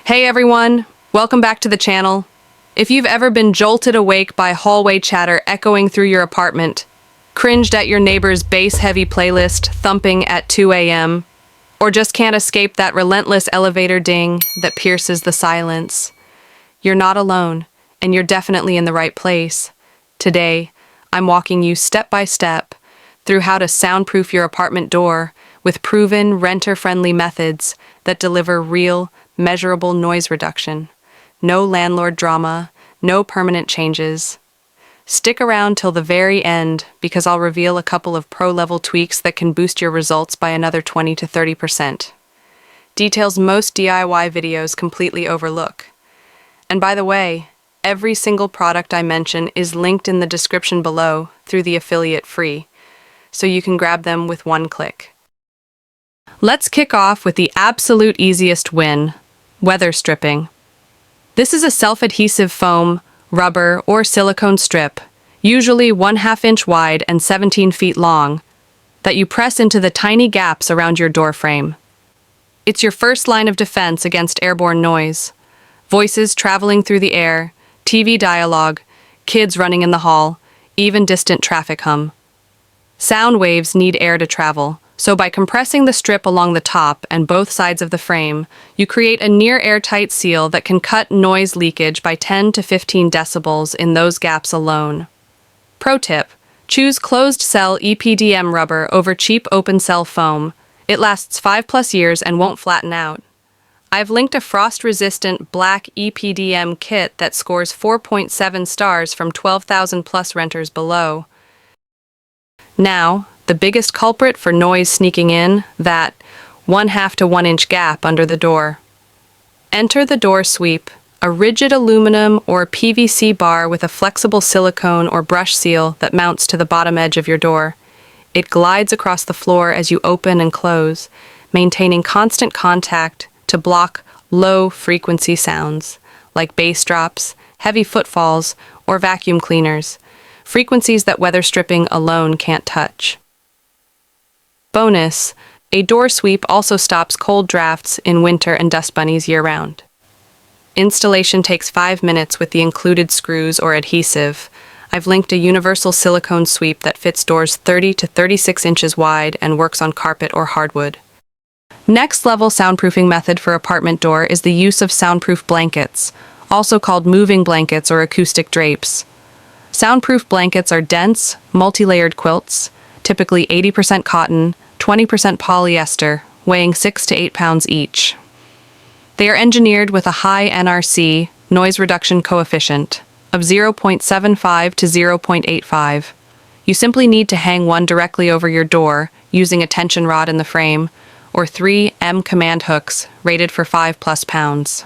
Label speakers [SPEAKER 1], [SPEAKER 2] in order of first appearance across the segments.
[SPEAKER 1] Hey everyone, welcome back to the channel. If you've ever been jolted awake by hallway chatter echoing through your apartment, cringed at your neighbor's bass-heavy playlist thumping at 2 a.m., or just can't escape that relentless elevator ding that pierces the silence, you're not alone, and you're definitely in the right place. Today, I'm walking you step by step through how to soundproof your apartment door with proven renter-friendly methods that deliver real, measurable noise reduction. No landlord drama, no permanent changes. Stick around till the very end because I'll reveal a couple of pro-level tweaks that can boost your results by another 20 to 30%. Details most DIY videos completely overlook. And by the way, every single product I mention is linked in the description below through the affiliate free, so you can grab them with one click. Let's kick off with the absolute easiest win, weatherstripping. This is a self-adhesive foam, rubber, or silicone strip, usually 1/2 inch wide and 17 feet long, that you press into the tiny gaps around your door frame. It's your first line of defense against airborne noise. Voices traveling through the air, TV dialogue, kids running in the hall, even distant traffic hum. Sound waves need air to travel, so by compressing the strip along the top and both sides of the frame, you create a near-airtight seal that can cut noise leakage by 10 to 15 decibels in those gaps alone. Pro tip: choose closed-cell EPDM rubber over cheap open-cell foam. It lasts 5+ years and won't flatten out. I've linked a frost-resistant black EPDM kit that scores 4.7 stars from 12,000+ renters below. Now, the biggest culprit for noise sneaking in, that 1/2 to 1 inch gap under the door. Enter the door sweep, a rigid aluminum or PVC bar with a flexible silicone or brush seal that mounts to the bottom edge of your door. It glides across the floor as you open and close, maintaining constant contact to block low-frequency sounds, like bass drops, heavy footfalls, or vacuum cleaners, frequencies that weatherstripping alone can't touch. Bonus: a door sweep also stops cold drafts in winter and dust bunnies year-round. Installation takes 5 minutes with the included screws or adhesive. I've linked a universal silicone sweep that fits doors 30 to 36 inches wide and works on carpet or hardwood. Next level soundproofing method for apartment door is the use of soundproof blankets, also called moving blankets or acoustic drapes. Soundproof blankets are dense, multi-layered quilts, typically 80% cotton, 20% polyester, weighing 6 to 8 pounds each. They are engineered with a high NRC, noise reduction coefficient, of 0.75 to 0.85. You simply need to hang one directly over your door using a tension rod in the frame, or 3 M command hooks rated for 5+ pounds.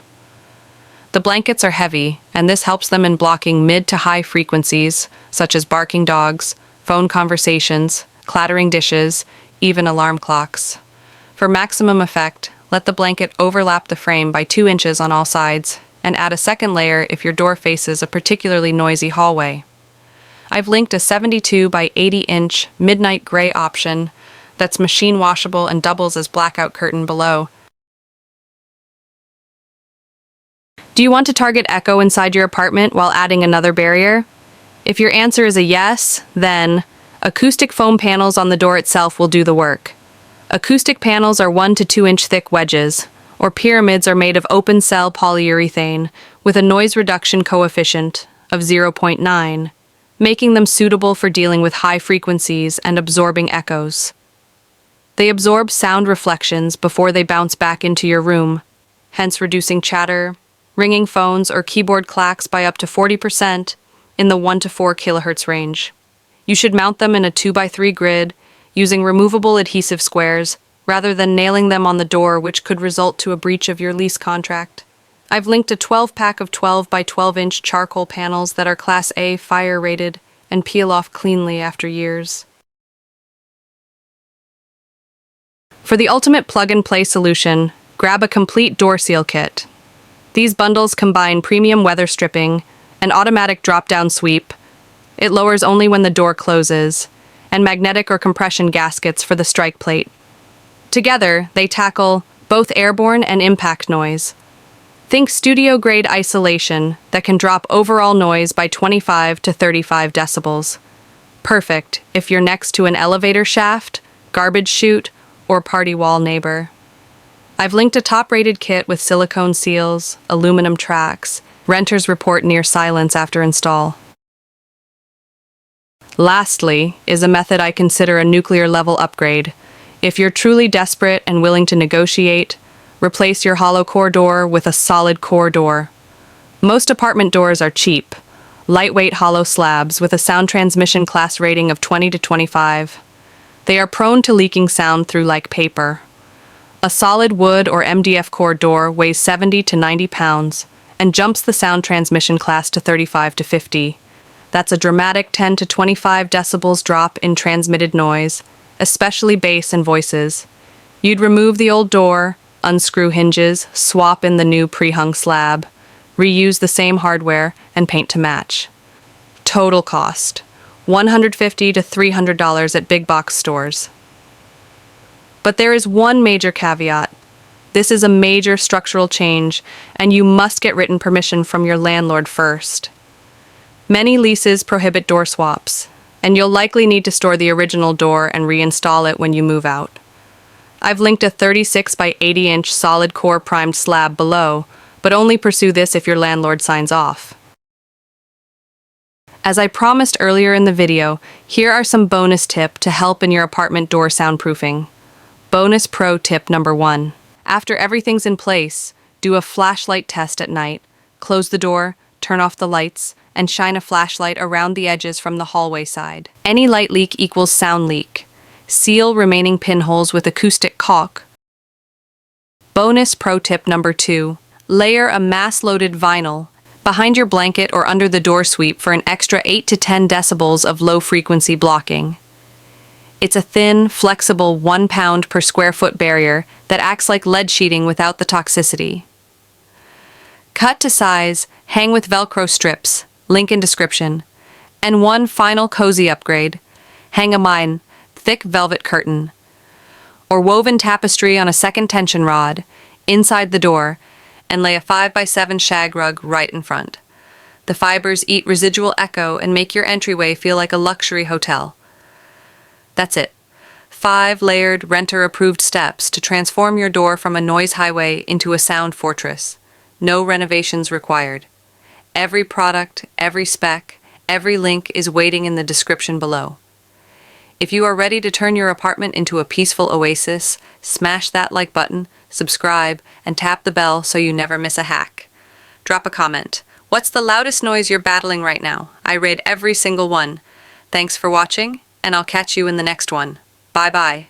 [SPEAKER 1] The blankets are heavy, and this helps them in blocking mid to high frequencies, such as barking dogs, phone conversations, clattering dishes, even alarm clocks. For maximum effect, let the blanket overlap the frame by 2 inches on all sides, and add a second layer if your door faces a particularly noisy hallway. I've linked a 72 by 80 inch midnight gray option that's machine washable and doubles as blackout curtain below. Do you want to target echo inside your apartment while adding another barrier? If your answer is a yes, then acoustic foam panels on the door itself will do the work. Acoustic panels are 1 to 2 inch thick wedges, or pyramids are made of open-cell polyurethane with a noise reduction coefficient of 0.9, making them suitable for dealing with high frequencies and absorbing echoes. They absorb sound reflections before they bounce back into your room, hence reducing chatter, ringing phones, or keyboard clacks by up to 40% in the 1 to 4 kHz range. You should mount them in a 2x3 grid using removable adhesive squares rather than nailing them on the door, which could result to a breach of your lease contract. I've linked a 12-pack of 12 by 12 inch charcoal panels that are Class A fire rated and peel off cleanly after years. For the ultimate plug-and-play solution, grab a complete door seal kit. These bundles combine premium weatherstripping, an automatic drop-down sweep, it lowers only when the door closes, and magnetic or compression gaskets for the strike plate. Together, they tackle both airborne and impact noise. Think studio-grade isolation that can drop overall noise by 25 to 35 decibels. Perfect if you're next to an elevator shaft, garbage chute, or party wall neighbor. I've linked a top-rated kit with silicone seals, aluminum tracks. Renters report near silence after install. Lastly is a method I consider a nuclear-level upgrade. If you're truly desperate and willing to negotiate, replace your hollow core door with a solid core door. Most apartment doors are cheap, lightweight hollow slabs with a sound transmission class rating of 20 to 25. They are prone to leaking sound through like paper. A solid wood or MDF core door weighs 70 to 90 pounds and jumps the sound transmission class to 35 to 50. That's a dramatic 10 to 25 decibels drop in transmitted noise, especially bass and voices. You'd remove the old door, unscrew hinges, swap in the new pre-hung slab, reuse the same hardware, and paint to match. Total cost: $150 to $300 at big box stores. But there is one major caveat. This is a major structural change, and you must get written permission from your landlord first. Many leases prohibit door swaps, and you'll likely need to store the original door and reinstall it when you move out. I've linked a 36 by 80-inch solid core primed slab below, but only pursue this if your landlord signs off. As I promised earlier in the video, here are some bonus tips to help in your apartment door soundproofing. Bonus pro tip number 1. After everything's in place, do a flashlight test at night. Close the door, turn off the lights, and shine a flashlight around the edges from the hallway side. Any light leak equals sound leak. Seal remaining pinholes with acoustic caulk. Bonus pro tip number 2. Layer a mass-loaded vinyl behind your blanket or under the door sweep for an extra 8 to 10 decibels of low-frequency blocking. It's a thin, flexible 1 pound per square foot barrier that acts like lead sheeting without the toxicity. Cut to size, hang with Velcro strips, link in description. And one final cozy upgrade: hang a mine, thick velvet curtain, or woven tapestry on a second tension rod inside the door, and lay a 5x7 shag rug right in front. The fibers eat residual echo and make your entryway feel like a luxury hotel. That's it. 5 layered, renter-approved steps to transform your door from a noise highway into a sound fortress. No renovations required. Every product, every spec, every link is waiting in the description below. If you are ready to turn your apartment into a peaceful oasis, smash that like button, subscribe, and tap the bell so you never miss a hack. Drop a comment. What's the loudest noise you're battling right now? I rate every single one. Thanks for watching, and I'll catch you in the next one. Bye-bye.